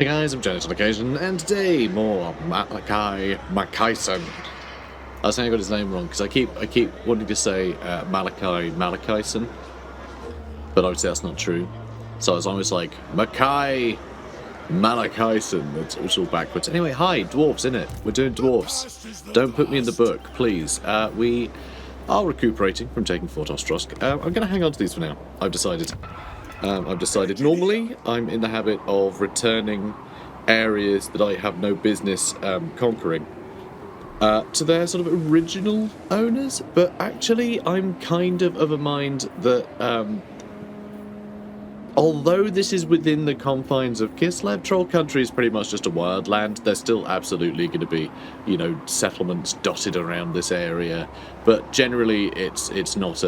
Hey guys, I'm Janet on occasion, and today more Malakai Makaisson. I was saying I got his name wrong because I keep wanting to say Malakai Makaisson, but obviously that's not true. So it's almost like Makai Malakaisson. It's all backwards. Anyway, hi, dwarves, innit? We're doing dwarves. Don't put me in the book, please. We are recuperating from taking Fort Ostrosk. I'm going to hang on to these for now. I've decided. Normally, I'm in the habit of returning areas that I have no business conquering to their sort of original owners, but actually I'm kind of a mind that although this is within the confines of Kislev, Troll Country is pretty much just a wild land. There's still absolutely going to be, you know, settlements dotted around this area, but generally it's not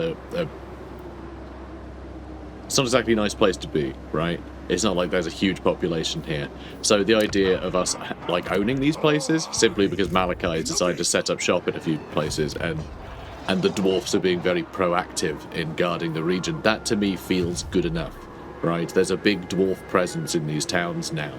it's not exactly a nice place to be, right? It's not like there's a huge population here. So the idea of us, like, owning these places, simply because Malakai has decided to set up shop in a few places, and the dwarfs are being very proactive in guarding the region, that to me feels good enough, right? There's a big dwarf presence in these towns now.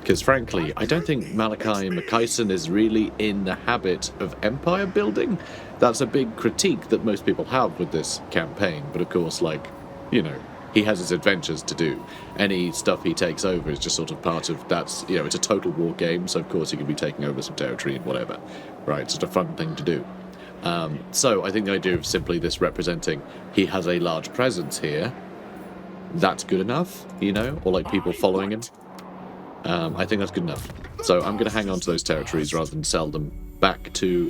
Because frankly, I don't think Malakai Makaisson is really in the habit of empire building. That's a big critique that most people have with this campaign, but of course, like, you know, he has his adventures to do. Any stuff he takes over is just sort of part of that's, you know, it's a total war game, so of course he can be taking over some territory and whatever, right? It's just a fun thing to do. So I think the idea of simply this representing he has a large presence here, that's good enough, you know, or like people following him. I think that's good enough. So I'm going to hang on to those territories rather than sell them back to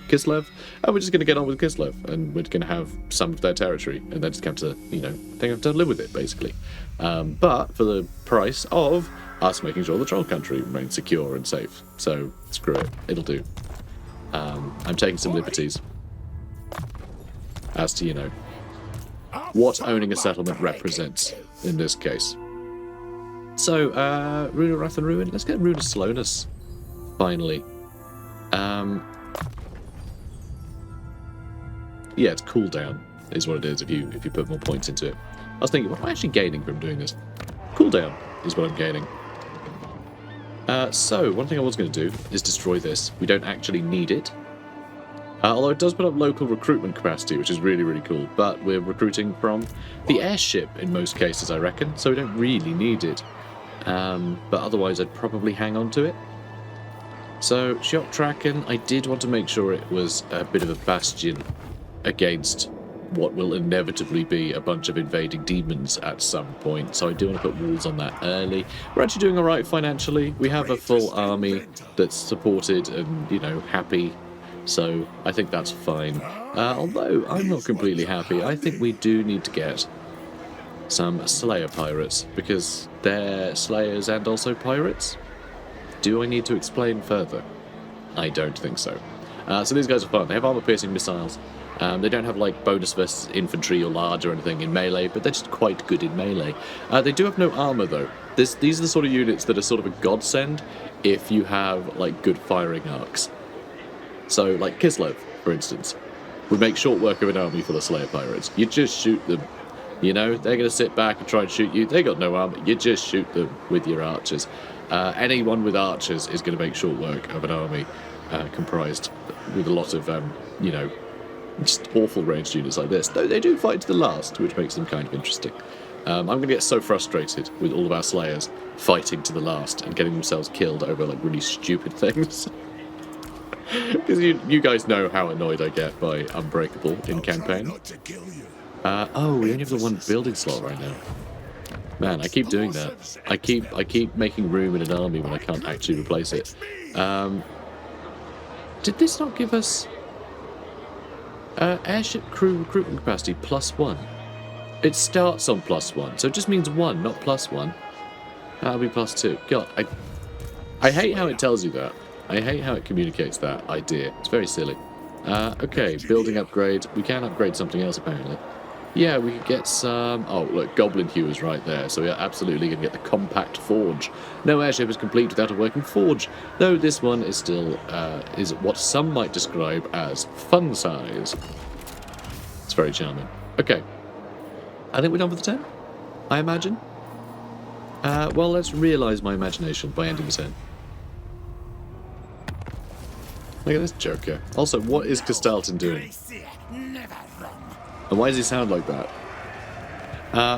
Kislev, and we're just going to get on with Kislev, and we're going to have some of their territory, and they're just going to, you know, they have to live with it, basically. But for the price of us making sure the Troll Country remains secure and safe. So, screw it. It'll do. I'm taking some liberties as to, you know, what owning a settlement represents in this case. So, Rune of Wrath and Ruin. Let's get Rune of Slowness, finally. Yeah, it's cooldown is what it is if you put more points into it. I was thinking, what am I actually gaining from doing this? Cooldown is what I'm gaining. So, one thing I was going to do is destroy this. We don't actually need it. Although it does put up local recruitment capacity, which is really, really cool. But we're recruiting from the airship in most cases, I reckon, so we don't really need it. But otherwise, I'd probably hang on to it. So, Shock Tracken, I did want to make sure it was a bit of a bastion against what will inevitably be a bunch of invading demons at some point, so I do want to put walls on that early. We're actually doing alright financially. We have a full army that's supported and, you know, happy, so I think that's fine. Although, I'm not completely happy. I think we do need to get some Slayer pirates, because they're Slayers and also pirates. Do I need to explain further? I don't think so. So these guys are fun. They have armor-piercing missiles. They don't have, like, bonus versus infantry or large or anything in melee, but they're just quite good in melee. They do have no armor, though. These are the sort of units that are sort of a godsend if you have, like, good firing arcs. So, like, Kislev, for instance, would make short work of an army full of Slayer pirates. You just shoot them. You know, they're going to sit back and try and shoot you. They got no armor. You just shoot them with your archers. Anyone with archers is going to make short work of an army comprised with a lot of, you know, just awful ranged units like this. Though they do fight to the last, which makes them kind of interesting. I'm going to get so frustrated with all of our Slayers fighting to the last and getting themselves killed over, like, really stupid things. Because you guys know how annoyed I get by Unbreakable in campaign. Oh, we only have the one building slot right now. Man, I keep doing that. I keep making room in an army when I can't actually replace it. Did this not give us airship crew recruitment capacity +1? It starts on +1, so it just means 1, not +1. That'll be +2. God, I hate how it tells you that. I hate how it communicates that idea. It's very silly. Okay, building upgrade. We can upgrade something else, apparently. Yeah, we could get some... Oh, look, Goblin Hewers right there, so we're absolutely going to get the compact forge. No airship is complete without a working forge, though this one is still is what some might describe as fun size. It's very charming. Okay. I think we're done for the 10, I imagine. Well, let's realise my imagination by ending the turn. Look at this joker. Also, what is Castalton doing? And why does he sound like that?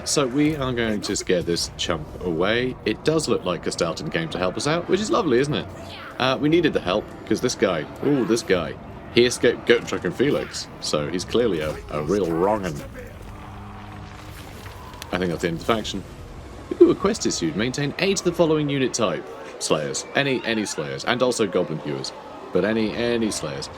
So we are going to scare this chump away. It does look like Castalton came to help us out, which is lovely, isn't it? We needed the help, because this guy, he escaped Gotrek Felix, so he's clearly a real wrong'un. I think that's the end of the faction. Ooh, a quest issued. Maintain 8 of the following unit type. Slayers. Any Slayers. And also Goblin Hewers. But any Slayers.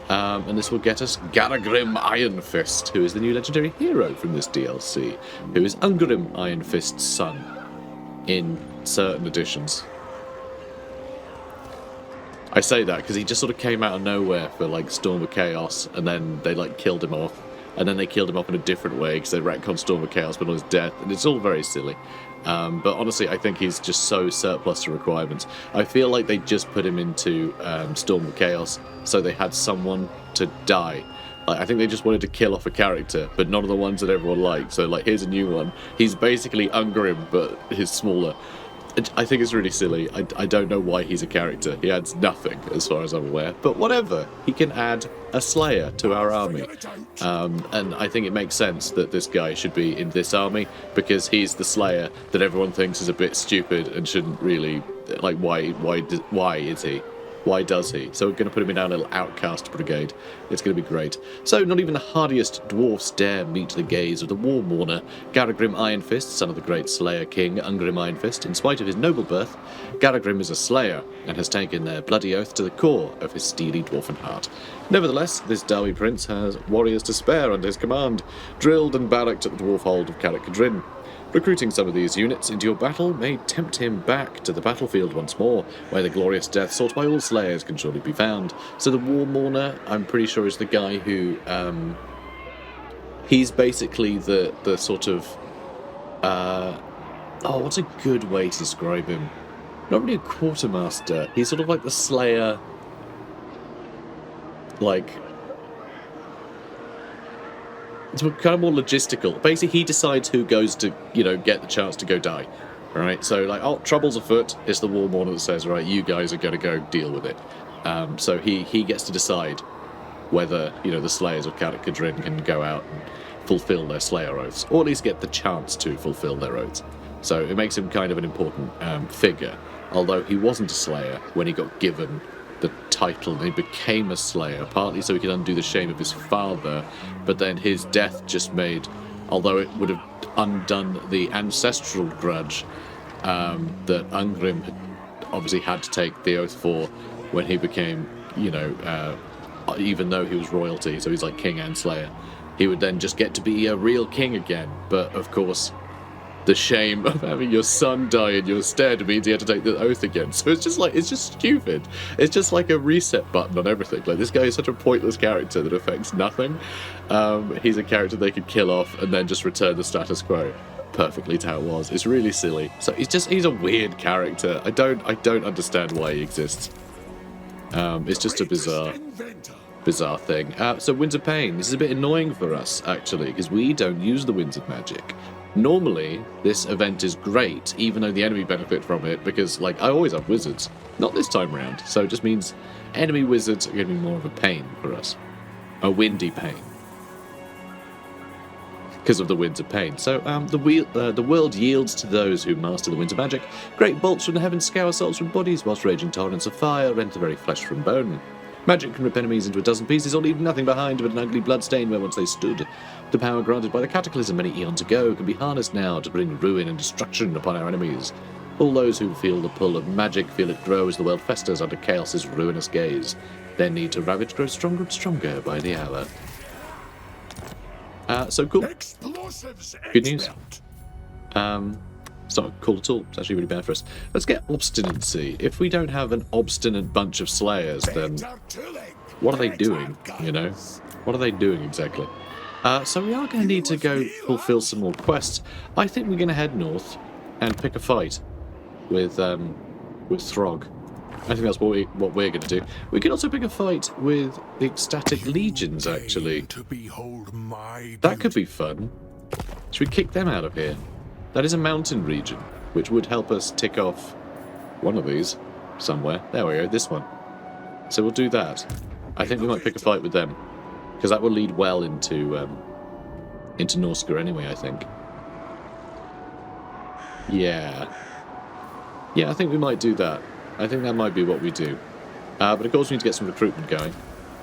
And this will get us Grimm Ironfist, who is the new legendary hero from this DLC, who is Grimm Ironfist's son in certain editions. I say that because he just sort of came out of nowhere for like Storm of Chaos, and then they like killed him off, and then they killed him off in a different way because they retconned Storm of Chaos but on his death, and it's all very silly. But honestly, I think he's just so surplus to requirements. I feel like they just put him into Storm of Chaos so they had someone to die. Like, I think they just wanted to kill off a character, but none of the ones that everyone liked. So like, here's a new one. He's basically Ungrim, but he's smaller. I think it's really silly. I don't know why he's a character. He adds nothing, as far as I'm aware. But whatever. He can add a Slayer to our army. And I think it makes sense that this guy should be in this army, because he's the Slayer that everyone thinks is a bit stupid and shouldn't really... Like, why is he? Why does he? So we're going to put him in our little outcast brigade. It's going to be great. So not even the hardiest dwarfs dare meet the gaze of the war mourner, Grimm Ironfist, son of the great Slayer King Grimm Ironfist. In spite of his noble birth, Grimm is a Slayer, and has taken their bloody oath to the core of his steely dwarfen heart. Nevertheless, this Derby prince has warriors to spare under his command, drilled and barracked at the dwarf hold of Kadrin. Recruiting some of these units into your battle may tempt him back to the battlefield once more, where the glorious death sought by all slayers can surely be found. So the War Mourner, I'm pretty sure, is the guy who... he's basically the sort of... what's a good way to describe him? Not really a quartermaster. He's sort of like the Slayer... Like... It's kind of more logistical. Basically, he decides who goes to, get the chance to go die. Right? So, like, trouble's afoot. It's the War Mourner that says, right, you guys are going to go deal with it. So he gets to decide whether, the Slayers of Kadrin can go out and fulfill their Slayer oaths, or at least get the chance to fulfill their oaths. So it makes him kind of an important figure, although he wasn't a Slayer when he got given the title, and he became a Slayer, partly so he could undo the shame of his father, but then his death just made, although it would have undone the ancestral grudge that Ungrim had obviously had to take the oath for when he became, even though he was royalty, so he's like king and Slayer, he would then just get to be a real king again. But of course, the shame of having your son die in your stead means he had to take the oath again. So it's just stupid. It's just like a reset button on everything. Like, this guy is such a pointless character that affects nothing. He's a character they could kill off and then just return the status quo perfectly to how it was. It's really silly. So he's a weird character. I don't understand why he exists. It's just a bizarre thing. So Winds of Pain. This is a bit annoying for us, actually, because we don't use the Winds of Magic. Normally, this event is great, even though the enemy benefit from it, because, like, I always have wizards. Not this time round, so it just means enemy wizards are going to be more of a pain for us. A windy pain. Because of the Winds of Pain. So, the world yields to those who master the Winds of Magic. Great bolts from the heavens scour souls from bodies, whilst raging torrents of fire rend the very flesh from bone. Magic can rip enemies into a dozen pieces or leave nothing behind but an ugly bloodstain where once they stood. The power granted by the Cataclysm many eons ago can be harnessed now to bring ruin and destruction upon our enemies. All those who feel the pull of magic feel it grow as the world festers under Chaos's ruinous gaze. Their need to ravage grows stronger and stronger by the hour. So cool. Good news. It's not cool at all. It's actually really bad for us. Let's get obstinacy. If we don't have an obstinate bunch of Slayers, then what are they doing, What are they doing exactly? So we are going to need to go fulfill some more quests. I think we're going to head north and pick a fight with Throg. I think that's what we're going to do. We can also pick a fight with the Ecstatic Legions, actually. That could be fun. Should we kick them out of here? That is a mountain region. which would help us tick off one of these somewhere. There we go, this one. So we'll do that. I think we might pick a fight with them, because that will lead well into Norska anyway, I think. Yeah. Yeah, I think we might do that. I think that might be what we do. But of course we need to get some recruitment going.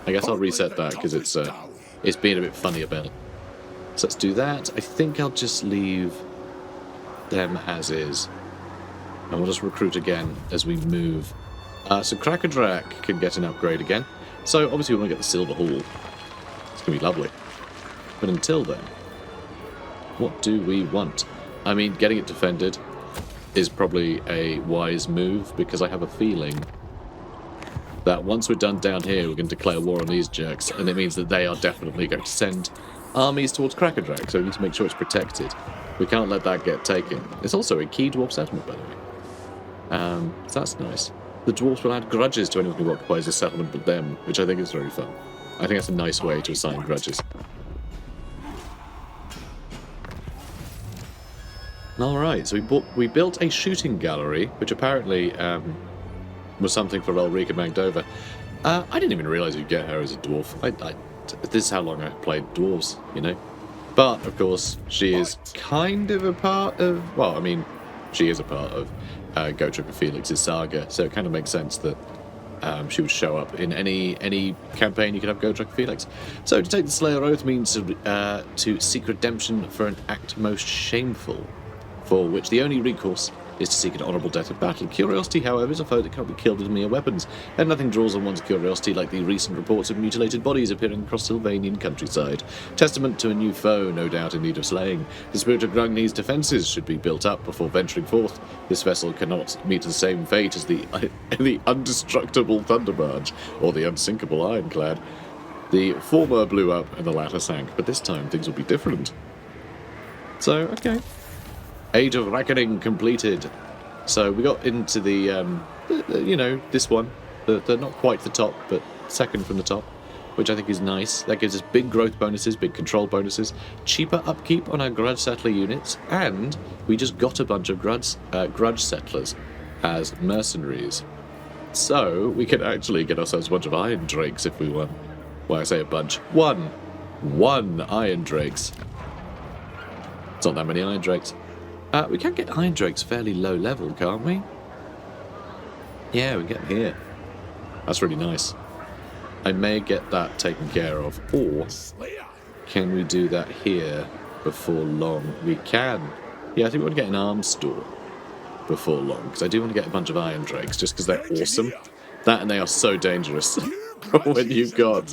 I guess I'll reset that, because it's being a bit funny about it. So let's do that. I think I'll just leave them as is. And we'll just recruit again as we move. So Krakadrak can get an upgrade again. So obviously we want to get the Silver Hall. It's going to be lovely. But until then, what do we want? I mean, getting it defended is probably a wise move, because I have a feeling that once we're done down here, we're going to declare war on these jerks, and it means that they are definitely going to send armies towards Krakadrak, so we need to make sure it's protected. We can't let that get taken. It's also a key dwarf settlement, by the way. So that's nice. The dwarves will add grudges to anyone who occupies a settlement but them, which I think is very fun. I think that's a nice way to assign grudges. Alright, so we built a shooting gallery, which apparently was something for Ulrika Magdova. I didn't even realise you'd get her as a dwarf. This is how long I played dwarves, you know. But, of course, she is kind of a part of... Well, I mean, she is a part of Gotrek Felix's saga, so it kind of makes sense that she would show up in any campaign you could have Gotrek Felix. So, to take the Slayer Oath means to seek redemption for an act most shameful, for which the only recourse is to seek an honourable death of battle. Curiosity, however, is a foe that can't be killed with mere weapons, and nothing draws on one's curiosity like the recent reports of mutilated bodies appearing across Sylvanian countryside. Testament to a new foe, no doubt in need of slaying. The Spirit of Grungi's defences should be built up before venturing forth. This vessel cannot meet the same fate as the indestructible Thunderbarge, or the unsinkable Ironclad. The former blew up and the latter sank, but this time things will be different. So, okay. Age of Reckoning completed. So we got into the, you know, this one. They're not quite the top, but second from the top, which I think is nice. That gives us big growth bonuses, big control bonuses, cheaper upkeep on our grudge settler units, and we just got a bunch of grudge settlers as mercenaries. So we can actually get ourselves a bunch of Iron Drakes if we want. Well, I say a bunch. One Iron Drakes. It's not that many Iron Drakes. We can get Iron Drakes fairly low level, can't we? Yeah, we get them here. That's really nice. I may get that taken care of, or can we do that here before long? We can. Yeah, I think we want to get an arms store before long, because I do want to get a bunch of Iron Drakes, just because they're awesome. That and they are so dangerous. When you've got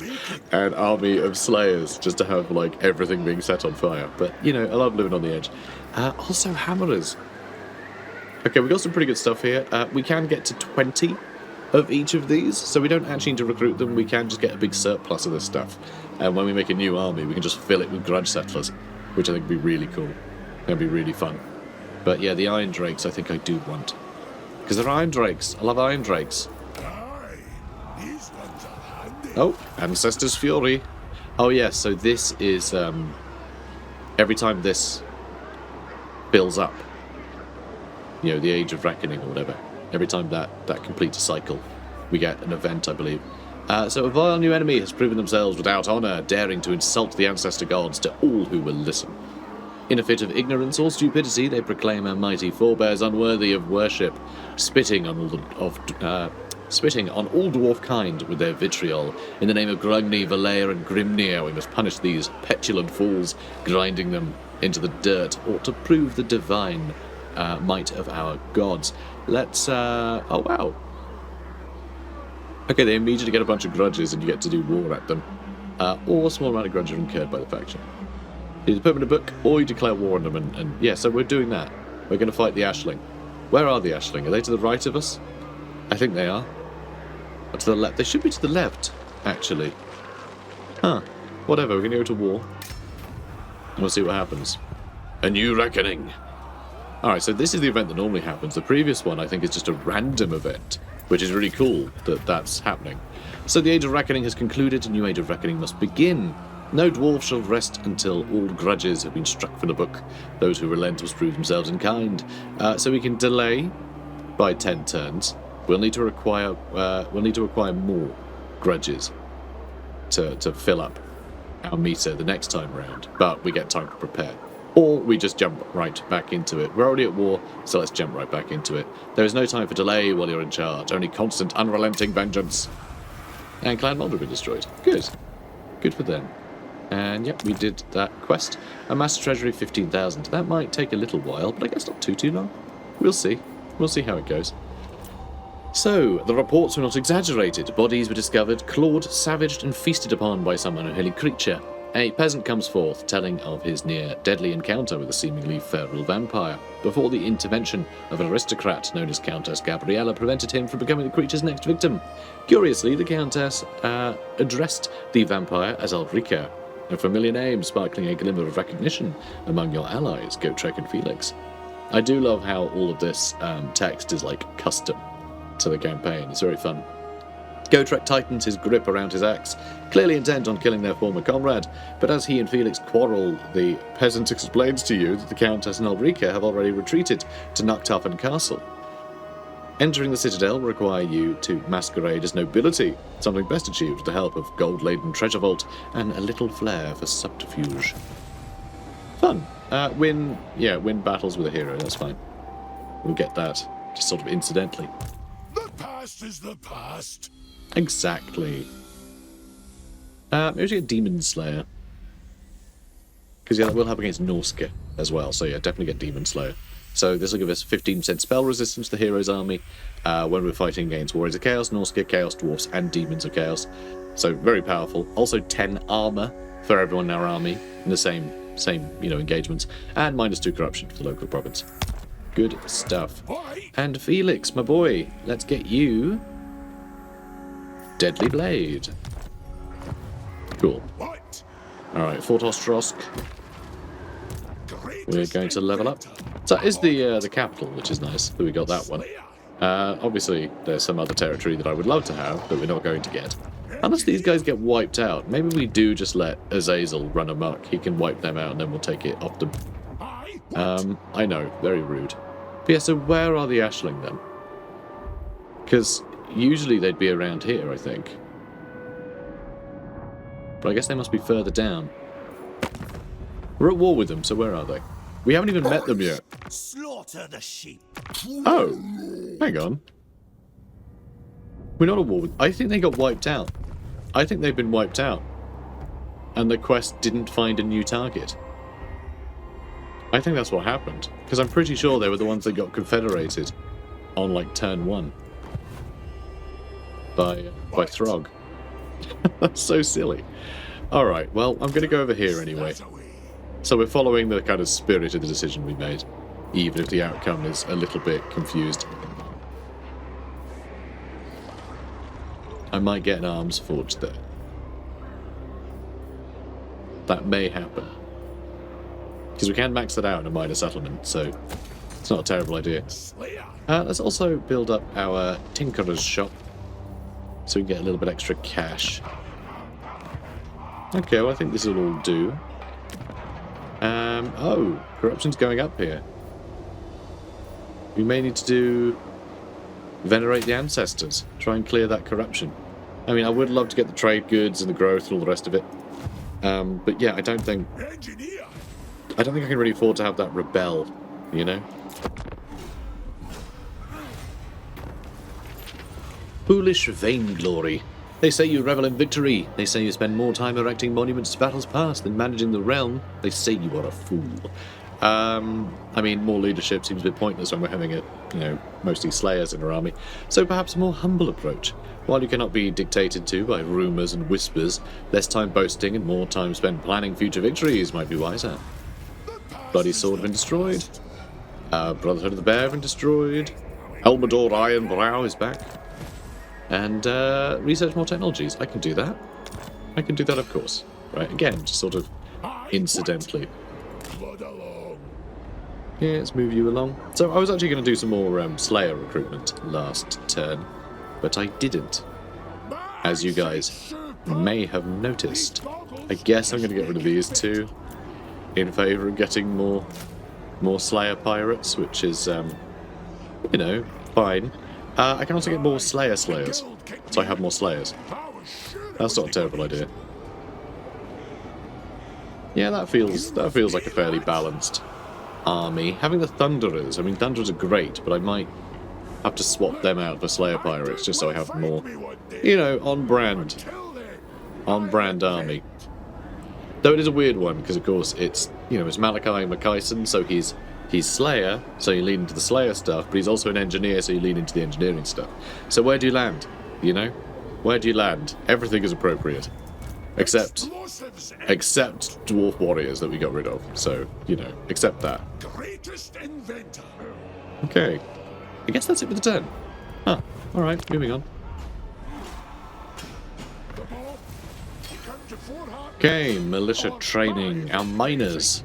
an army of slayers, just to have like everything being set on fire. But you know, I love living on the edge. Also hammerers. Okay, we've got some pretty good stuff here. We can get to 20 of each of these, so we don't actually need to recruit them. We can just get a big surplus of this stuff, and when we make a new army we can just fill it with grudge settlers, which I think would be really cool. That'd be really fun. But yeah, the Iron Drakes I think I do want, because they're Iron Drakes. I love Iron Drakes. Oh, Ancestor's Fury. Oh yes, so this is every time this fills up, you know, the Age of Reckoning or whatever, every time that completes a cycle, we get an event, I believe. So a vile new enemy has proven themselves without honour, daring to insult the ancestor gods to all who will listen. In a fit of ignorance or stupidity, they proclaim our mighty forebears unworthy of worship, spitting on all dwarf kind with their vitriol. In the name of Grungi, Valere, and Grimnir, we must punish these petulant fools, grinding them into the dirt, or to prove the divine might of our gods. Let's, oh wow. Okay, they immediately get a bunch of grudges and you get to do war at them. Or a small amount of grudges are incurred by the faction. You either put them in a book, or you declare war on them, and yeah, so we're doing that. We're going to fight the Ashling. Where are the Ashling? Are they to the right of us? I think they are. Or to the left? They should be to the left, actually. Huh. Whatever, we're going to go to war. And we'll see what happens. A new reckoning. Alright, so this is the event that normally happens. The previous one, I think, is just a random event, which is really cool that that's happening. So the Age of Reckoning has concluded. A new Age of Reckoning must begin. No dwarf shall rest until all grudges have been struck from the book. Those who relent will prove themselves in kind. So we can delay by 10 turns. We'll need to acquire more grudges to fill up our meter the next time round, but we get time to prepare. Or we just jump right back into it. We're already at war, so let's jump right back into it. There is no time for delay while you're in charge, only constant, unrelenting vengeance. And Clan Mold will be destroyed. Good. Good for them. And yep, we did that quest. A master treasury 15,000. That might take a little while, but I guess not too long. We'll see. We'll see how it goes. So, the reports were not exaggerated. Bodies were discovered, clawed, savaged, and feasted upon by some unholy creature. A peasant comes forth, telling of his near-deadly encounter with a seemingly feral vampire, before the intervention of an aristocrat known as Countess Gabriella prevented him from becoming the creature's next victim. Curiously, the Countess addressed the vampire as Ulrika, a familiar name sparkling a glimmer of recognition among your allies, Gotrek and Felix. I do love how all of this text is like custom to the campaign. It's very fun. Gotrek tightens his grip around his axe, clearly intent on killing their former comrade, but as he and Felix quarrel, the peasant explains to you that the Countess and Ulrika have already retreated to Nuktafen Castle. Entering the citadel will require you to masquerade as nobility, something best achieved with the help of gold-laden treasure vault and a little flair for subterfuge. Fun. Win battles with a hero, that's fine. We'll get that, just sort of incidentally. The past is the past. Exactly. Maybe we should get Demon Slayer. Because yeah, that will help against Norska as well, so yeah, definitely get Demon Slayer. So this will give us 15% spell resistance to the hero's army when we're fighting against Warriors of Chaos, Norska, Chaos Dwarfs, and Demons of Chaos. So very powerful. Also 10 armor for everyone in our army in the same engagements, and -2 corruption for the local province. Good stuff. And Felix, my boy, let's get you Deadly Blade. Cool. Alright, Fort Ostrosk. We're going to level up. So that is the capital, which is nice that we got that one. Obviously, there's some other territory that I would love to have, but we're not going to get. Unless these guys get wiped out. Maybe we do just let Azazel run amok. He can wipe them out and then we'll take it off them. I know, very rude. But yeah, so where are the Ashling then? Because usually they'd be around here, I think. But I guess they must be further down. We're at war with them, so where are they? We haven't even met them yet. Slaughter the sheep. Oh, hang on. We're not at war with... I think they got wiped out. I think they've been wiped out. And the quest didn't find a new target. I think that's what happened. Because I'm pretty sure they were the ones that got confederated on, like, turn 1. By Throg. That's so silly. Alright, well, I'm going to go over here anyway. So we're following the kind of spirit of the decision we made, even if the outcome is a little bit confused. I might get an arms forged there. That may happen. Because we can max it out in a minor settlement, so it's not a terrible idea. Let's also build up our Tinkerer's shop, so we can get a little bit extra cash. Okay, well I think this will all do. Oh, corruption's going up here. We may need to do Venerate the Ancestors. Try and clear that corruption. I mean, I would love to get the trade goods and the growth and all the rest of it. But yeah, I don't think I can really afford to have that rebel, you know? Foolish vainglory. They say you revel in victory. They say you spend more time erecting monuments to battles past than managing the realm. They say you are a fool. I mean, more leadership seems a bit pointless when we're having mostly slayers in our army. So perhaps a more humble approach. While you cannot be dictated to by rumours and whispers, less time boasting and more time spent planning future victories might be wiser. Bloody Sword have been destroyed. Brotherhood of the Bear have been destroyed. Elmador Ironbrow is back. And research more technologies. I can do that. I can do that, of course. Right, again, just sort of incidentally. Yeah, let's move you along. So I was actually going to do some more Slayer recruitment last turn, but I didn't. As you guys may have noticed. I guess I'm going to get rid of these two in favour of getting more Slayer pirates, which is, you know, fine. I can also get more Slayers, so I have more Slayers. That's not a terrible idea. Yeah, that feels like a fairly balanced army. Having the Thunderers, I mean, Thunderers are great, but I might have to swap them out for Slayer pirates just so I have more, you know, on brand army. Though it is a weird one because, of course, it's, you know, it's Malakai Makaisson, so he's Slayer, so you lean into the Slayer stuff, but he's also an engineer, so you lean into the engineering stuff. So where do you land? You know, where do you land? Everything is appropriate. Except dwarf warriors that we got rid of. So, you know, accept that. Okay. I guess that's it for the turn. Huh. Alright, moving on. Okay, militia training. Our miners.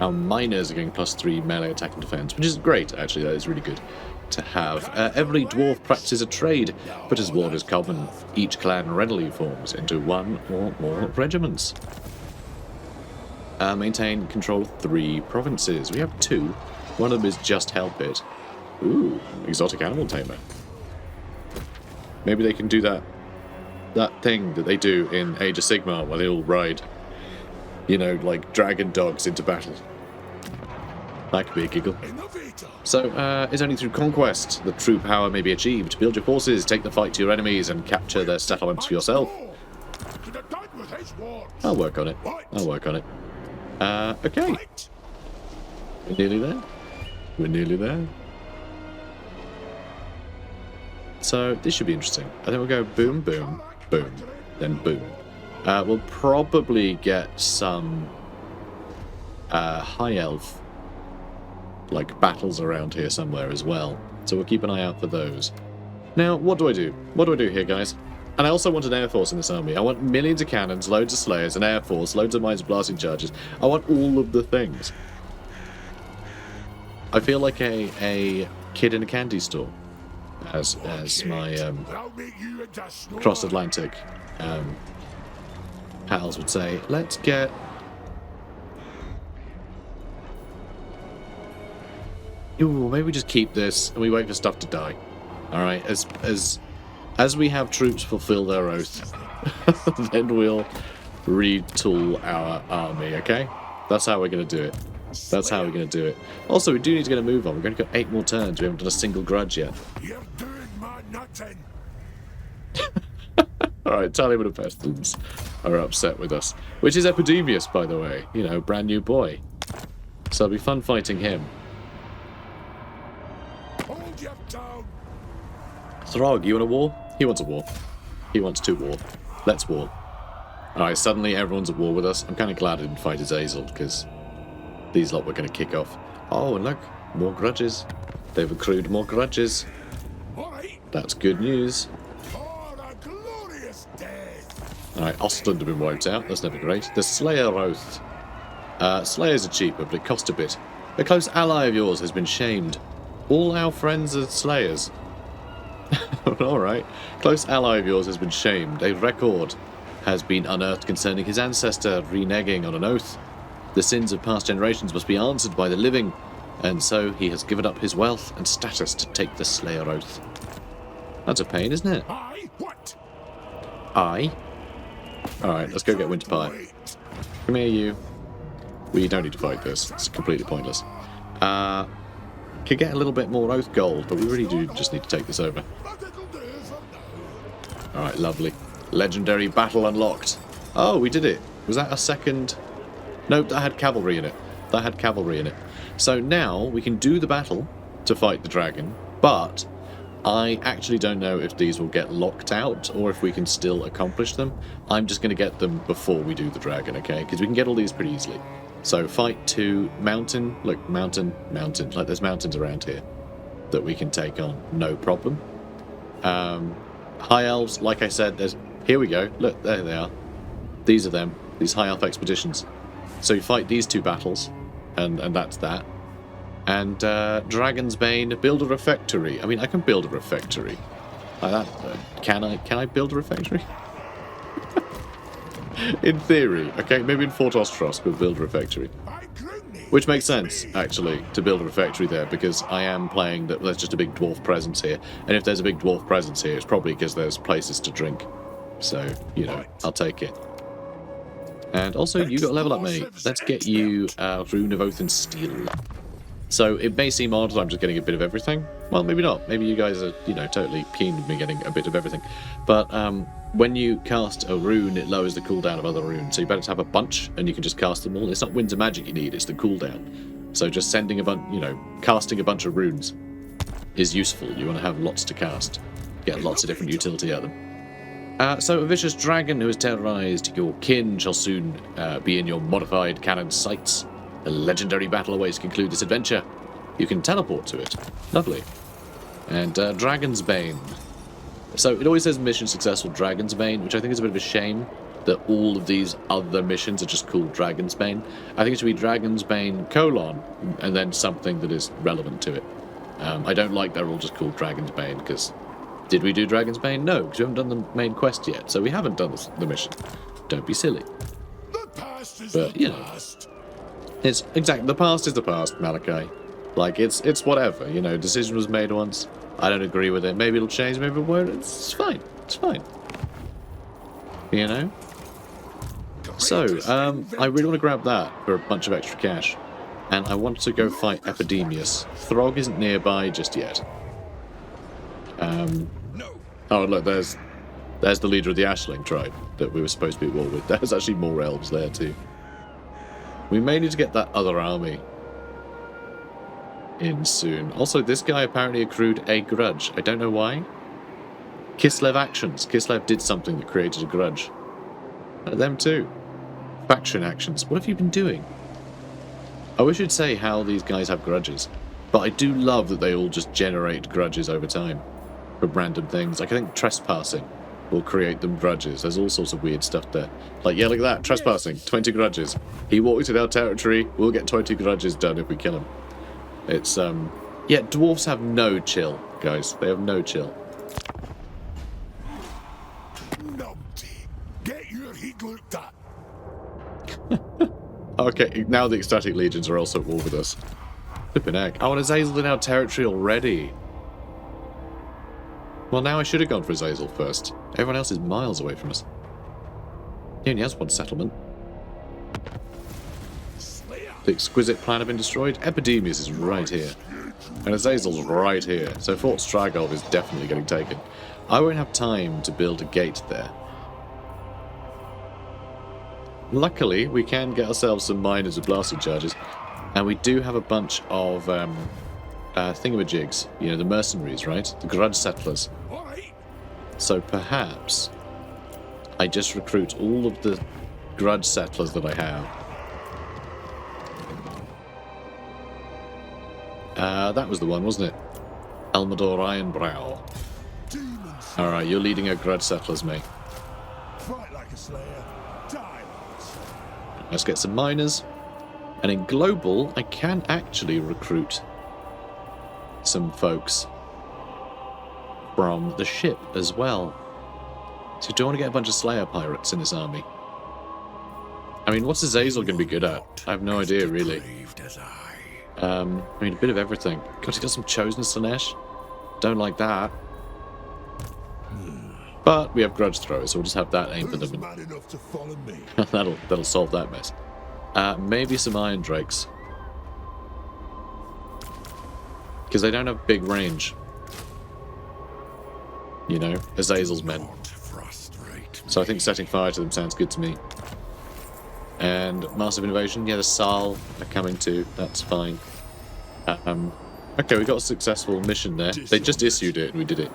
Our miners are getting +3 melee attack and defense, which is great, actually. That is really good to have. Every dwarf practices a trade, but as war is common, each clan readily forms into one or more regiments. Maintain control of 3 provinces. We have 2. One of them is just help it. Ooh, exotic animal tamer. Maybe they can do that thing that they do in Age of Sigmar where they all ride, you know, like dragon dogs into battle. That could be a giggle. So, it's only through conquest that true power may be achieved. Build your forces, take the fight to your enemies, and capture their settlements for yourself. I'll work on it. I'll work on it. Okay. We're nearly there. We're nearly there. So, this should be interesting. I think we'll go boom, boom, boom, then boom. We'll probably get some high elf like battles around here somewhere as well, so we'll keep an eye out for those. Now, what do I do? What do I do here, guys? And I also want an air force in this army. I want millions of cannons, loads of slayers, an air force, loads of mines and blasting charges. I want all of the things. I feel like a kid in a candy store, as my cross-Atlantic pals would say. Let's get... Ooh, maybe we just keep this and we wait for stuff to die. Alright, as we have troops fulfill their oath, then we'll retool our army, okay? That's how we're going to do it. That's how we're going to do it. Also, we do need to get a move on. We're going to go 8 more turns. We haven't done a single grudge yet. You're doing my nutting. Alright, Taliban of Pestilence are upset with us. Which is Epidemius, by the way. You know, brand new boy. So it'll be fun fighting him. Hold your tongue. Throg, you want a war? He wants a war. He wants to war. Let's war. Alright, suddenly everyone's at war with us. I'm kind of glad I didn't fight Azazel, because these lot were going to kick off. Oh, and look, more grudges. They've accrued more grudges. Alright. That's good news. For a glorious death. Alright, Ostland have been wiped out. That's never great. The Slayer Oath. Slayers are cheaper, but it cost a bit. A close ally of yours has been shamed. All our friends are Slayers. Alright. Close ally of yours has been shamed. A record has been unearthed concerning his ancestor reneging on an oath. The sins of past generations must be answered by the living, and so he has given up his wealth and status to take the Slayer Oath. That's a pain, isn't it? Aye, what? Aye. Alright, let's go get Winterpire. Come here, you. We don't need to fight this. It's completely pointless. Could get a little bit more Oath gold, but we really do just need to take this over. Alright, lovely. Legendary battle unlocked. Oh, we did it. Was that a second? Nope, that had cavalry in it. That had cavalry in it. So now we can do the battle to fight the dragon, but I actually don't know if these will get locked out or if we can still accomplish them. I'm just going to get them before we do the dragon, okay? Because we can get all these pretty easily. So fight to mountain. Look, mountain, mountain. Like there's mountains around here that we can take on. No problem. High elves, like I said, there's... Here we go. Look, there they are. These are them. These high elf expeditions. So you fight these 2 battles, and that's that. And Dragon's Bane, build a refectory. I mean, I can build a refectory. Like that. Can I build a refectory? In theory, okay, maybe in Fort Ostros we'll build a refectory. By Grungi, Which makes sense, actually, to build a refectory there, because I am playing that there's just a big dwarf presence here. And if there's a big dwarf presence here, it's probably because there's places to drink. So, you know, I'll take it. And also, you got a level up, mate. Let's get you Rune of Oath and Steel. So, it may seem odd that I'm just getting a bit of everything. Well, maybe not. Maybe you guys are, you know, totally keen with me getting a bit of everything. But when you cast a rune, it lowers the cooldown of other runes. So you better have a bunch, and you can just cast them all. It's not Winds of Magic you need, it's the cooldown. So just sending a bunch, you know, casting a bunch of runes is useful. You want to have lots to cast. Get lots of different utility out of them. So a vicious dragon who has terrorized your kin shall soon be in your modified cannon sights. A legendary battle awaits to conclude this adventure. You can teleport to it. Lovely. And Dragon's Bane. So it always says mission successful Dragon's Bane, which I think is a bit of a shame that all of these other missions are just called Dragon's Bane. I think it should be Dragon's Bane : and then something that is relevant to it. I don't like they're all just called Dragon's Bane, because did we do Dragon's Bane? No, because we haven't done the main quest yet, so we haven't done the mission. Don't be silly. the past is But, the you know. past. It's exactly, the past is the past, Malakai. Like, it's whatever, you know, decision was made once. I don't agree with it. Maybe it'll change, maybe it won't. It's fine. It's fine. You know? So, I really want to grab that for a bunch of extra cash. And I want to go fight Epidemius. Throg isn't nearby just yet. No. Oh, look, there's the leader of the Ashling tribe that we were supposed to be at war with. There's actually more elves there, too. We may need to get that other army in soon. Also, this guy apparently accrued a grudge. I don't know why. Kislev actions. Kislev did something that created a grudge. Them too. Faction actions. What have you been doing? I wish you'd say how these guys have grudges. But I do love that they all just generate grudges over time. For random things. Like, I think trespassing will create them grudges. There's all sorts of weird stuff there. Like, yeah, look at that. Trespassing. 20 grudges. He walked in our territory. We'll get 20 grudges done if we kill him. It's, yeah, dwarves have no chill, guys. They have no chill. Numpty. Get your heat looked at. Okay, now the Ecstatic Legions are also at war with us. Flippin' heck. Oh, and Azazel in our territory already. Well, now I should have gone for Azazel first. Everyone else is miles away from us. He only has one settlement. The exquisite plan have been destroyed. Epidemius is right here. And Azazel's right here. So Fort Stragov is definitely getting taken. I won't have time to build a gate there. Luckily, we can get ourselves some miners with blasting charges. And we do have a bunch of thingamajigs. You know, the mercenaries, right? The grudge settlers. All right. So perhaps I just recruit all of the grudge settlers that I have. That was the one, wasn't it? Elmador Ironbrow. Demons. Alright, you're leading our grudge settlers, mate. Fight like a slayer. Die. Let's get some miners. And in global, I can actually recruit some folks from the ship as well. So do I want to get a bunch of Slayer pirates in this army? I mean, what's Azazel going to be good at? I have no idea, really. I mean, a bit of everything. God, he got some Chosen Slanesh. Don't like that. But we have Grudge Thrower, so we'll just have that aimed at Who's them. mad enough to follow me? that'll solve that mess. Maybe some Iron Drakes. Because they don't have big range. You know, Azazel's men. So I think setting fire to them sounds good to me. And Massive Invasion, yeah, the Sal are coming too, that's fine. Okay, we got a successful mission there. They just issued it and we did it.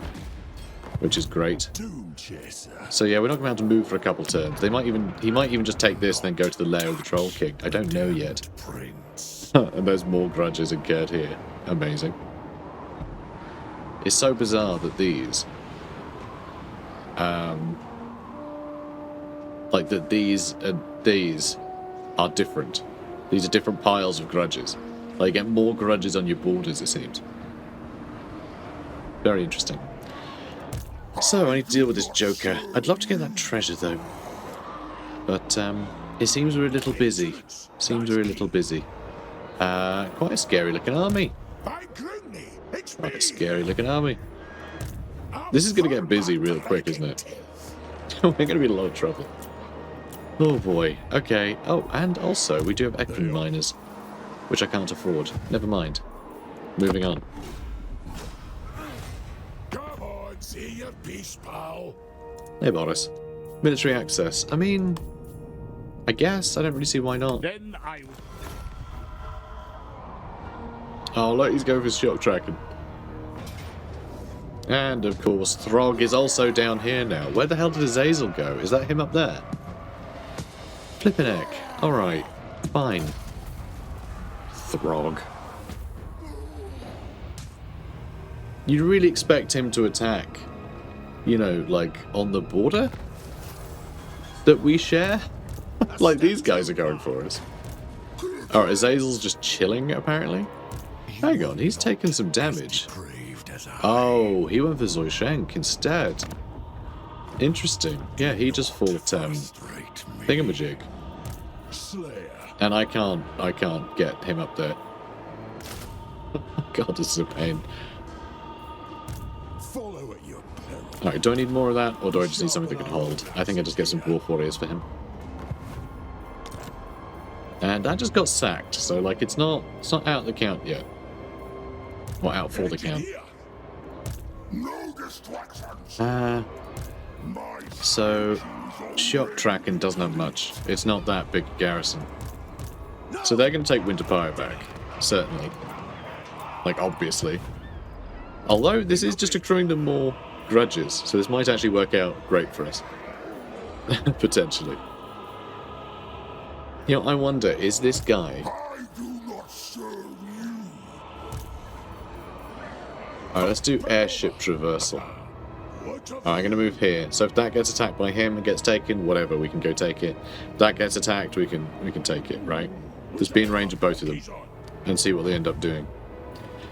Which is great. Doom chaser. So yeah, we're not going to have to move for a couple turns. He might even just take this and then go to the lair of the Troll King. I don't know yet. Prince. And there's more grudges incurred here. Amazing. It's so bizarre that these like that these are different. These are different piles of grudges. Like, you get more grudges on your borders, it seems. Very interesting. So I need to deal with this Joker. I'd love to get that treasure though. But it seems we're a little busy. Quite a scary looking army. Quite a scary looking army. This is going to get busy real quick, isn't it? We're going to be in a lot of trouble. Oh boy. Okay. Oh, and also we do have Ekron miners, which I can't afford. Never mind. Moving on. Come on, see your piece, pal. Hey, Boris. Military access. I mean, I guess. I don't really see why not. Then I... Oh, look, he's going for shock tracking. And, of course, Throg is also down here now. Where the hell did Azazel go? Is that him up there? Flippin' heck. Alright. Fine. Throg. You really expect him to attack, you know, like, on the border that we share? Like, these guys are going for us. Alright, Azazel's just chilling, apparently. Hang on, he's taken some damage. Oh, he went for Zoishank instead. Interesting. Yeah, he just fought Thingamajig. And I can't get him up there. God, this is a pain. Alright, do I need more of that, or do I just need something that can hold? I think I just get some Dwarf Warriors for him. And that just got sacked, so like it's not out of the count yet. Or out for the count. So shock tracking doesn't have much. It's not that big a garrison. So they're gonna take Winterfire back. Certainly. Like obviously. Although this is just accruing them more grudges, so this might actually work out great for us. Potentially. You know, I wonder, is this guy... Alright, let's do airship traversal. Alright, I'm going to move here. So if that gets attacked by him and gets taken, whatever, we can go take it. If that gets attacked, we can take it, right? Just be in range of both of them and see what they end up doing.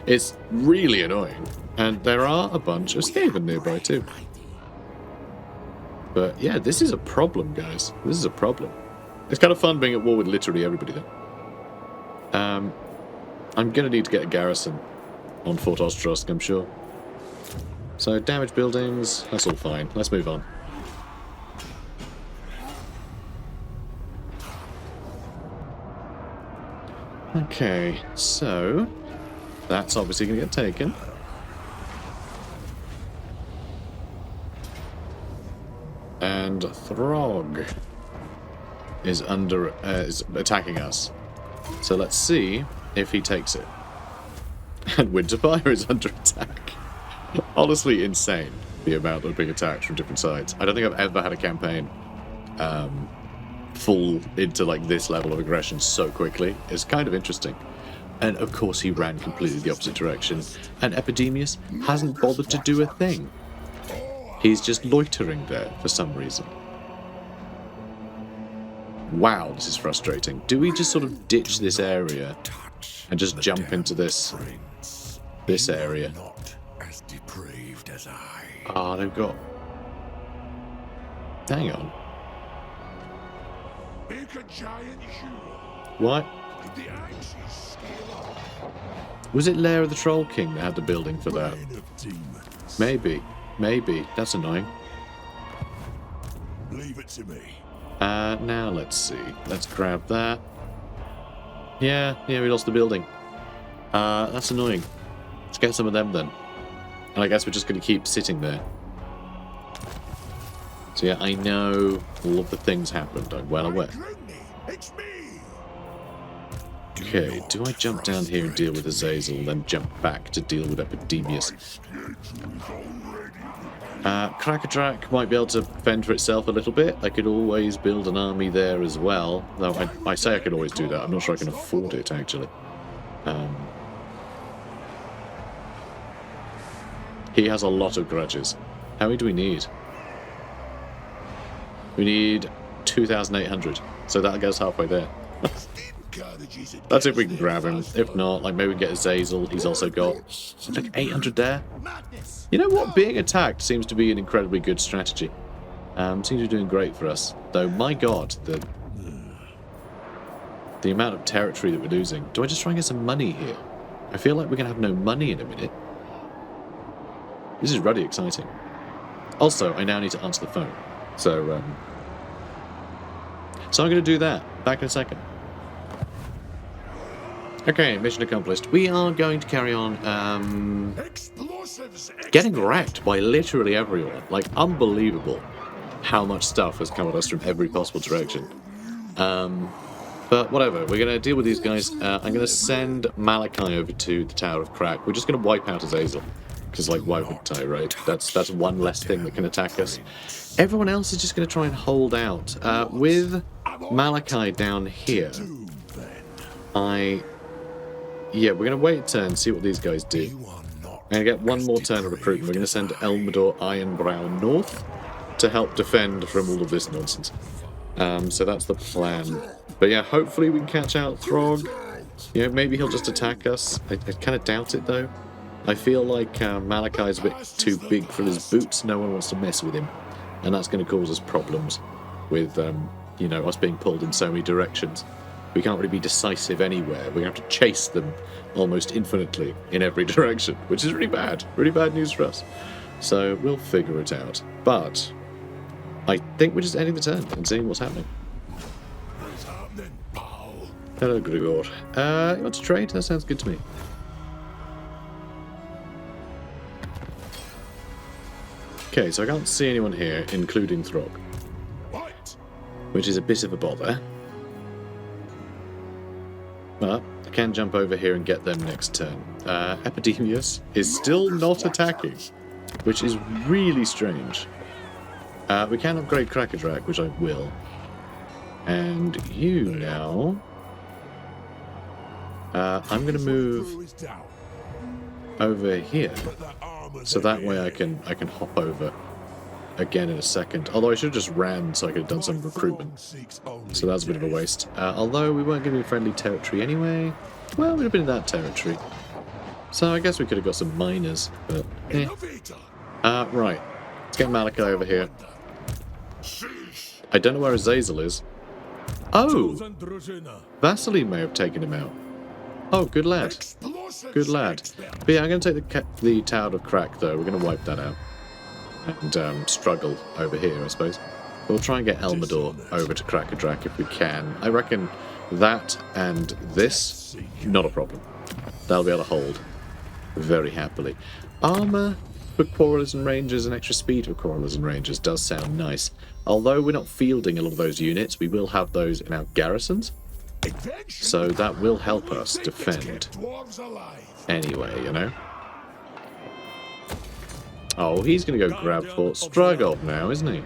It's really annoying. And there are a bunch of Skaven nearby too. But yeah, this is a problem, guys. This is a problem. It's kind of fun being at war with literally everybody though. I'm going to need to get a garrison on Fort Ostrosk, I'm sure. So, damaged buildings, that's all fine. Let's move on. Okay, so that's obviously going to get taken. And Throg is is attacking us. So let's see if he takes it. And Winterfire is under attack. Honestly insane, the amount of being attacked from different sides. I don't think I've ever had a campaign fall into like this level of aggression so quickly. It's kind of interesting. And of course he ran completely the opposite direction. And Epidemius hasn't bothered to do a thing. He's just loitering there for some reason. Wow, this is frustrating. Do we just sort of ditch this area and just jump into this area? Ah, they've got... Hang on. What? Was it Lair of the Troll King that had the building for that? Maybe. Maybe. That's annoying. Leave it to me. Now let's see. Let's grab that. Yeah, we lost the building. That's annoying. Let's get some of them then. And I guess we're just going to keep sitting there. So yeah, I know all of the things happened. I'm well aware. Okay, do I jump down here and deal with Azazel, then jump back to deal with Epidemius? Krakatrak might be able to fend for itself a little bit. I could always build an army there as well. Though I say I could always do that. I'm not sure I can afford it, actually. He has a lot of grudges. How many do we need? We need 2,800. So that goes halfway there. That's if we can grab him. If not, like maybe we get Azazel. He's also got like 800 there. You know what? Being attacked seems to be an incredibly good strategy. Seems to be doing great for us. Though, my god, the amount of territory that we're losing. Do I just try and get some money here? I feel like we're going to have no money in a minute. This is really exciting. Also, I now need to answer the phone. So I'm going to do that. Back in a second. Okay, mission accomplished. We are going to carry on getting wrecked by literally everyone. Like, unbelievable how much stuff has come at us from every possible direction. But whatever, we're going to deal with these guys. I'm going to send Malakai over to the Tower of Crack. We're just going to wipe out Azazel. Because, like, why wouldn't I, right? That's one less thing that can attack us. Everyone else is just going to try and hold out. With Malakai down here, yeah, we're going to wait a turn, see what these guys do. I'm going to get one more turn of recruitment. We're going to send Elmador Ironbrow north to help defend from all of this nonsense. So that's the plan. But yeah, hopefully we can catch out Throg. You know, maybe he'll just attack us. I kind of doubt it, though. I feel like Malakai's a bit too big for his boots. No one wants to mess with him. And that's going to cause us problems with, you know, us being pulled in so many directions. We can't really be decisive anywhere. We're going to have to chase them almost infinitely in every direction, which is really bad. Really bad news for us. So we'll figure it out. But I think we're just ending the turn and seeing what's happening. Hello, Grigor. You want to trade? That sounds good to me. Okay, so I can't see anyone here, including Throg. Which is a bit of a bother. But I can jump over here and get them next turn. Epidemius is still not attacking, which is really strange. We can upgrade Crackerdrack, which I will. And you now... I'm going to move over here, so that way I can hop over again in a second. Although I should have just ran so I could have done some recruitment. So that's a bit of a waste. Although we weren't giving friendly territory anyway. Well, we'd have been in that territory. So I guess we could have got some miners, but eh. Right. Let's get Malakai over here. I don't know where Azazel is. Oh! Vaseline may have taken him out. Oh, good lad. Good lad. But yeah, I'm going to take the Tower of Crack, though. We're going to wipe that out. And struggle over here, I suppose. We'll try and get Elmador over to Crackerdrack if we can. I reckon that and this, not a problem. They'll be able to hold very happily. Armour for Quarrelers and Rangers and extra speed for Quarrelers and Rangers does sound nice. Although we're not fielding a lot of those units, we will have those in our garrisons. So that will help us defend. Anyway, you know. Oh, he's going to go grab Fort Stragov now, isn't he?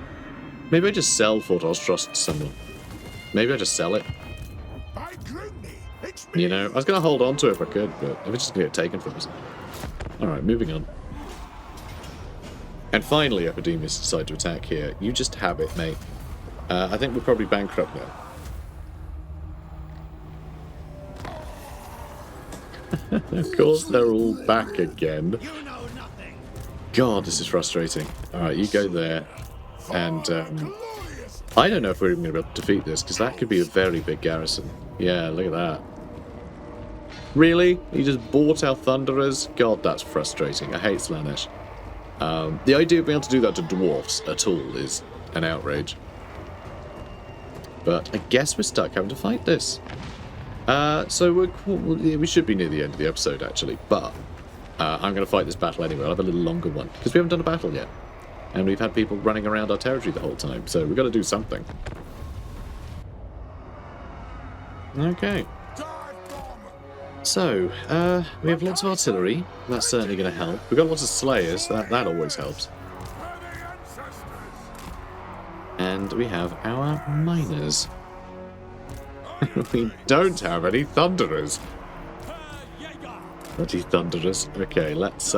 Maybe I just sell Fort Ostrust to someone. Maybe I just sell it. You know, I was going to hold on to it if I could, but if it's just going to get taken from us. Alright, moving on. And finally, Epidemius decided to attack here. You just have it, mate. I think we're probably bankrupt now. Of course, they're all back again. God, this is frustrating. Alright, you go there. And, I don't know if we're even going to be able to defeat this, because that could be a very big garrison. Yeah, look at that. Really? He just bought our Thunderers? God, that's frustrating. I hate Slaanesh. The idea of being able to do that to Dwarfs at all is an outrage. But I guess we're stuck having to fight this. So we should be near the end of the episode, actually. But I'm going to fight this battle anyway. I'll have a little longer one, because we haven't done a battle yet. And we've had people running around our territory the whole time, so we've got to do something. Okay. So, we have lots of artillery. That's certainly going to help. We've got lots of slayers. That always helps. And we have our miners. We don't have any thunderers. Bloody thunderers. Okay, let's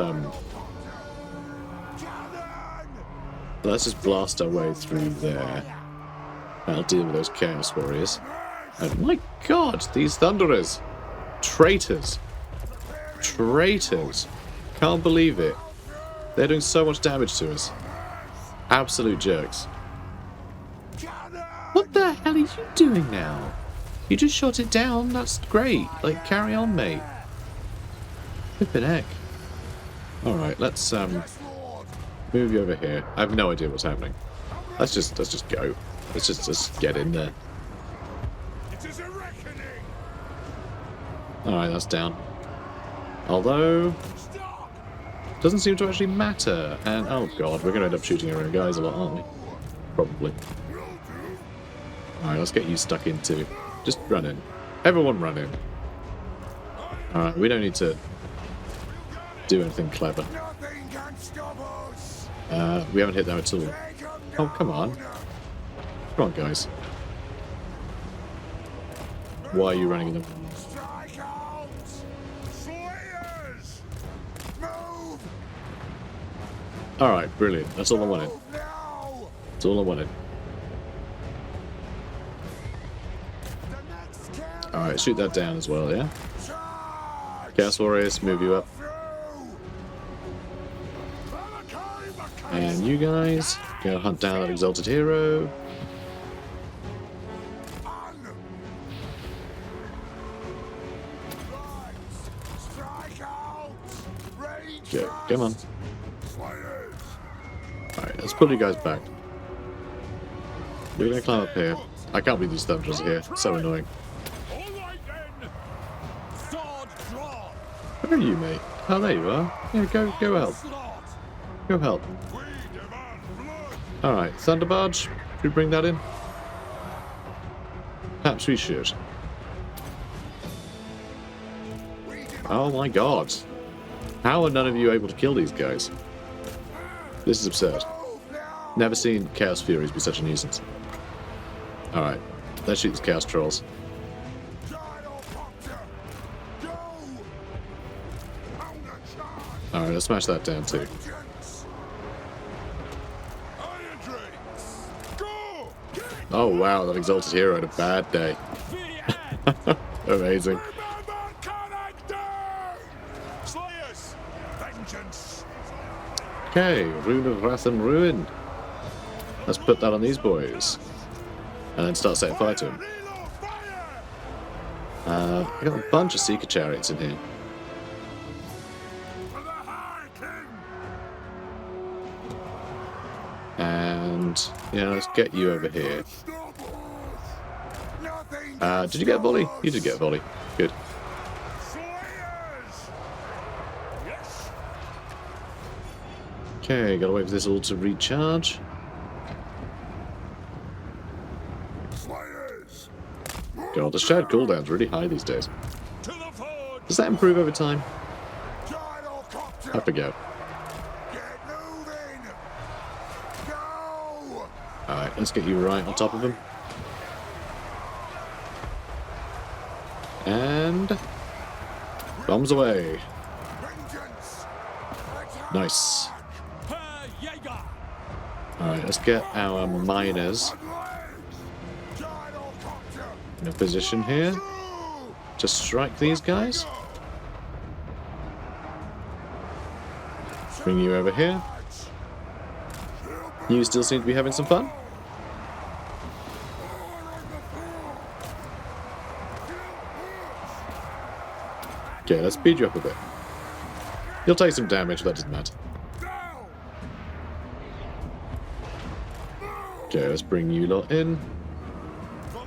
just blast our way through there. I'll deal with those Chaos Warriors. Oh my god, these Thunderers. Traitors. Traitors. Can't believe it. They're doing so much damage to us. Absolute jerks. What the hell are you doing now? You just shot it down. That's great. Like, carry on, mate. Flippin' heck. Alright, let's move you over here. I have no idea what's happening. Let's just go. Let's just get in there. Alright, that's down. Although, doesn't seem to actually matter. And oh god, we're gonna end up shooting our own guys a lot, aren't we? Probably. Alright, let's get you stuck in too. Just run in. Everyone run in. Alright, we don't need to do anything clever. We haven't hit them at all. Oh, come on. Come on, guys. Why are you running them? Alright, brilliant. That's all I wanted. That's all I wanted. Alright, shoot that down as well, yeah? Chaos Warriors, move you up. And you guys, go hunt down that exalted hero. Go, come on. Alright, let's pull you guys back. We're gonna climb up here. I can't believe these thunders are here. So annoying. Where are you, mate? Oh, there you are. Yeah, go help. Go help. Alright, Thunderbarge. Should we bring that in? Perhaps we should. Oh my god. How are none of you able to kill these guys? This is absurd. Never seen Chaos Furies be such a nuisance. Alright, let's shoot these Chaos Trolls. Alright, let's smash that down too. Oh wow, that exalted hero had a bad day. Amazing. Okay, Rune of Wrath and Ruin. Let's put that on these boys. And then start setting fire to them. I got a bunch of Seeker Chariots in here. And, yeah, let's get you over here. Did you get a volley? You did get a volley. Good. Okay, gotta wait for this all to recharge. God, the shared cooldown's really high these days. Does that improve over time? I forget. Alright, let's get you right on top of him. And bombs away. Nice. Alright, let's get our miners in a position here to strike these guys. Bring you over here. You still seem to be having some fun. Okay, let's speed you up a bit. You'll take some damage, but that doesn't matter. Okay, let's bring you lot in.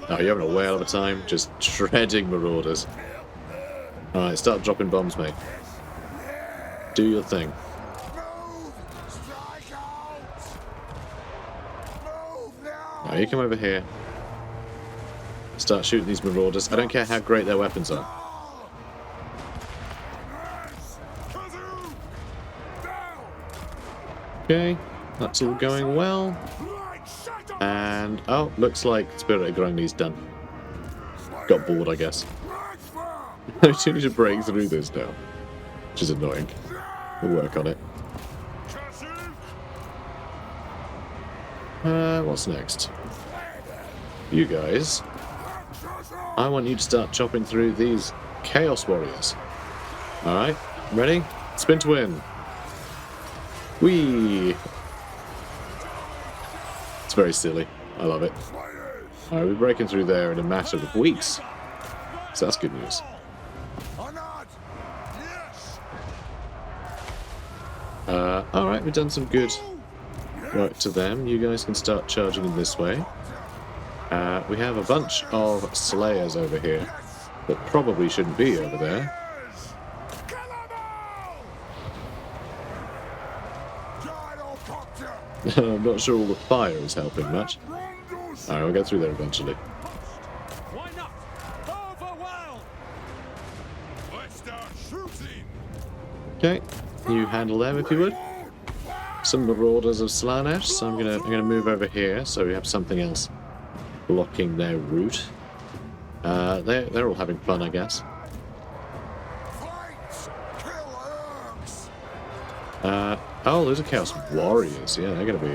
Oh, you're having a whale of a time, just shredding marauders. Alright, start dropping bombs, mate. Do your thing. Now you come over here. Start shooting these marauders. I don't care how great their weapons are. Okay, that's all going well. And, oh, looks like Spirit of Grungi's done. Got bored, I guess. I need to break through this now. Which is annoying. We'll work on it. What's next? You guys. I want you to start chopping through these Chaos Warriors. Alright, ready? Spin to win. Whee! It's very silly. I love it. Alright, we're breaking through there in a matter of weeks. So that's good news. Alright, we've done some good work to them. You guys can start charging in this way. We have a bunch of Slayers over here that probably shouldn't be over there. I'm not sure all the fire is helping much. Alright, we'll get through there eventually. Why not? Overwhelm! Let's start shooting! Okay, you handle them if you would. Some Marauders of Slaanesh, so I'm gonna move over here so we have something else blocking their route. They're all having fun, I guess. Oh, those are Chaos Warriors. Yeah, they're gonna be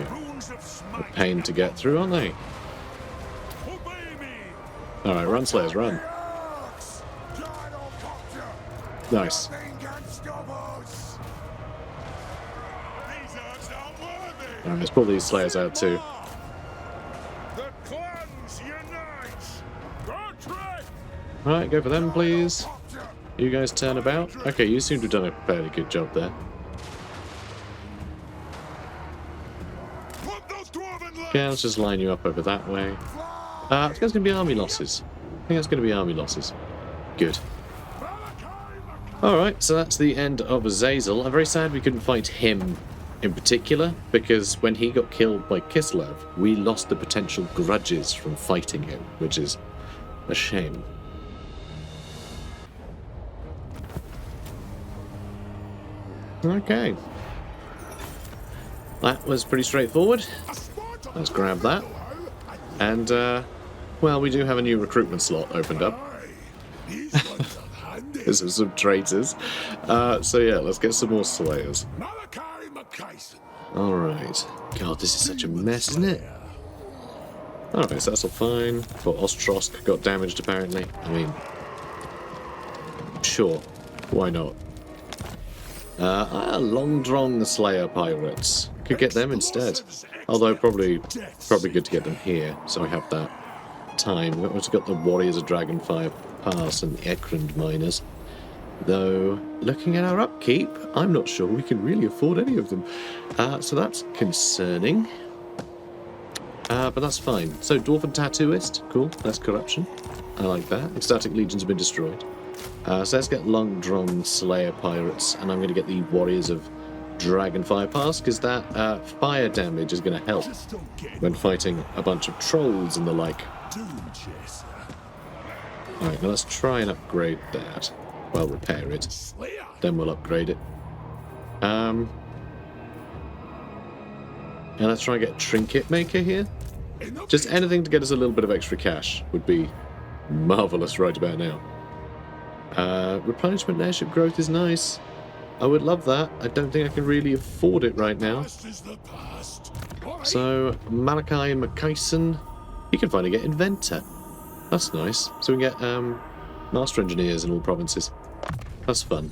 a pain to get through, aren't they? Alright, run, Slayers, run. Nice. Alright, let's pull these Slayers out too. Alright, go for them, please. You guys turn about. Okay, you seem to have done a fairly good job there. Okay, let's just line you up over that way. I think that's going to be army losses. Good. Alright, so that's the end of Azazel. I'm very sad we couldn't fight him in particular, because when he got killed by Kislev, we lost the potential grudges from fighting him, which is a shame. Okay. That was pretty straightforward. Let's grab that. And, well, we do have a new recruitment slot opened up. This is some traitors. So yeah, let's get some more Slayers. Malakai Makaisson. Alright. God, this is such a mess, isn't it? Alright, so that's all fine. But Ostrosk got damaged, apparently. I mean, sure. Why not? Longdrong the Slayer Pirates. Could get them instead. Although probably good to get them here, so I have that time. We've also got the Warriors of Dragonfire Pass and the Ekrund Miners. Though, looking at our upkeep, I'm not sure we can really afford any of them. So that's concerning. But that's fine. So, Dwarf and Tattooist. Cool, that's corruption. I like that. Ecstatic Legions have been destroyed. So let's get Longdrong Slayer Pirates, and I'm going to get the Warriors of Dragonfire Pass, because that fire damage is going to help when fighting a bunch of trolls and the like. Alright, now let's try and upgrade that. Well, repair it. Then we'll upgrade it. And let's try and get a Trinket Maker here. Just anything to get us a little bit of extra cash would be marvellous right about now. Replenishment airship growth is nice. I would love that. I don't think I can really afford it right now. So, Malakai Makaisson, you can finally get Inventor. That's nice. So we can get Master Engineers in all provinces. That's fun.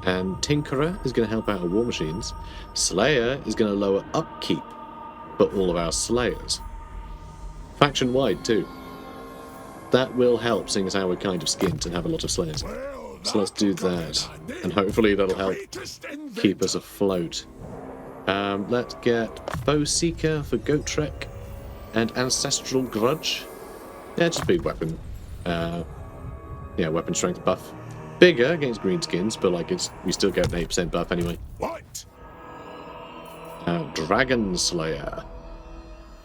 And Tinkerer is going to help out our war machines. Slayer is going to lower upkeep for all of our Slayers. Faction-wide too. That will help, seeing as how we're kind of skint and have a lot of Slayers. So let's do that, and hopefully that'll help keep us afloat. Let's get Foe Seeker for Gotrek and Ancestral Grudge. Yeah, just big weapon. Yeah, weapon strength buff. Bigger against greenskins, but like we still get an 8% buff anyway. What? Dragon Slayer.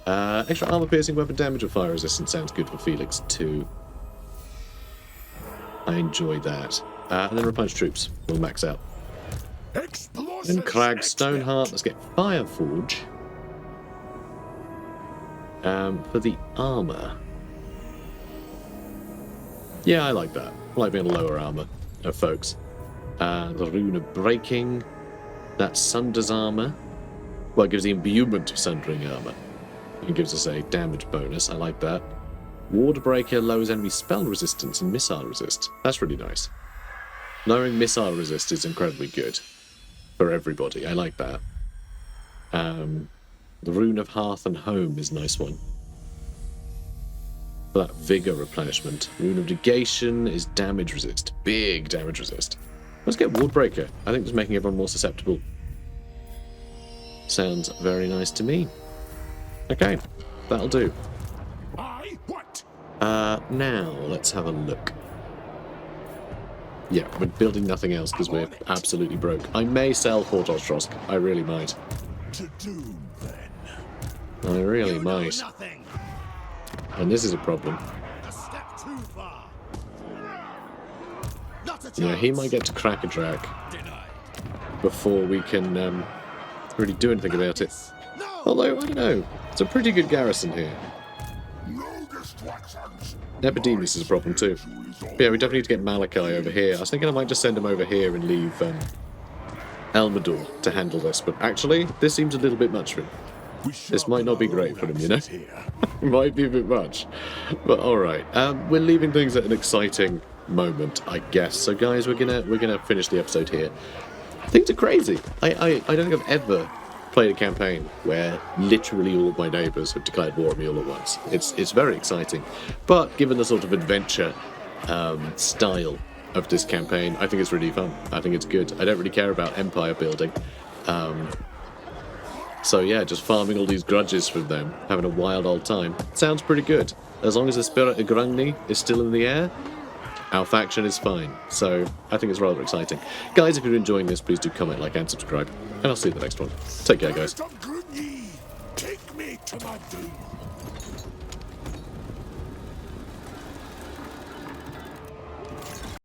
Extra armor piercing weapon damage or fire resistance sounds good for Felix too. I enjoy that. And then replenish troops. We'll max out. And Crag Stoneheart. Let's get Fireforge. For the armor. Yeah, I like that. I like being lower armor, folks. The Rune of Breaking. That's Sunder's armor. Well, it gives the imbuement of Sundering armor. It gives us a damage bonus. I like that. Wardbreaker lowers enemy spell resistance and missile resist. That's really nice. Lowering missile resist is incredibly good for everybody. I like that. The Rune of Hearth and Home is a nice one. For that vigor replenishment. Rune of Negation is damage resist. Big damage resist. Let's get Wardbreaker. I think it's making everyone more susceptible. Sounds very nice to me. Okay, that'll do. Aye, what? Now let's have a look. Yeah, we're building nothing else because we're absolutely broke. I may sell Fort Ostrosk. I really might. To doom, then. I really You know might. nothing. And this is a problem. A step too far. Not a chance. Yeah, he might get to crack a drag Denied. before we can really do anything about it. No. Although, I don't know. It's a pretty good garrison here. No distractions. Epidemus is a problem too. But yeah, we definitely need to get Malakai over here. I was thinking I might just send him over here and leave Elmador to handle this. But actually, this seems a little bit much for him. This might not be great for him, you know? Might be a bit much. But alright. We're leaving things at an exciting moment, I guess. So guys, we're gonna finish the episode here. Things are crazy. I don't think I've ever played a campaign where literally all of my neighbours have declared war on me all at once. It's very exciting. But given the sort of adventure style of this campaign, I think it's really fun. I think it's good. I don't really care about empire building. So yeah, just farming all these grudges from them, having a wild old time. Sounds pretty good. As long as the Spirit of Grungi is still in the air, our faction is fine. So I think it's rather exciting. Guys, if you're enjoying this, please do comment, like, and subscribe. And I'll see you in the next one. Take care, guys. Spirit of Grungi, take me to my doom.